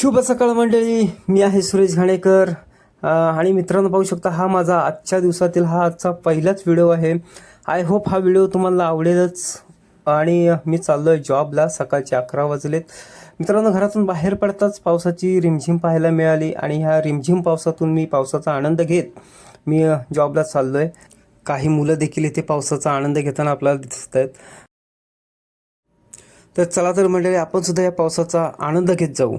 शुभ सकाळ मंडळी, मी आहे सुरेश घाणेकर आणि मित्रांनो पाहू शकता हा माझा आजच्या दिवसातील आजचा पहिलाच व्हिडिओ आहे. आय होप हा व्हिडिओ तुम्हाला आवडेलच. आणि मी चाललोय जॉबला. सकाळचे 11 वाजलेत. मित्रांनो घरातून बाहेर पडताच पावसाची रिमझिम पाहायला मिळाली आणि ह्या रिमझिम पावसातून मी पावसाचा आनंद घेत मी जॉबला चाललोय. काही मुलं देखील इथे पावसाचा आनंद घेताना आपल्याला दिसत आहेत. तर चला तर मंडळी आपण सुद्धा या पावसाचा आनंद घेत जाऊ.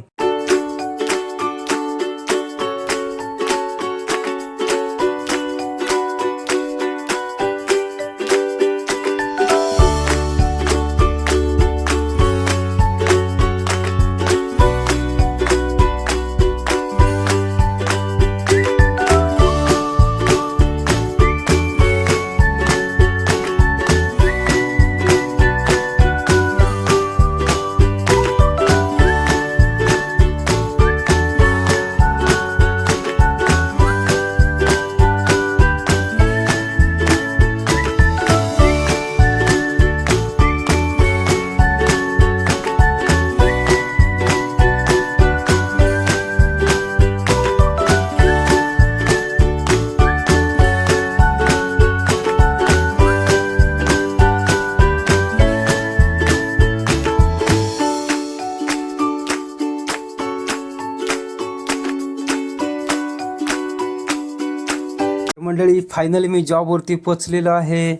मंडळी फायनली मी जॉबवरती पोचलेलो आहे.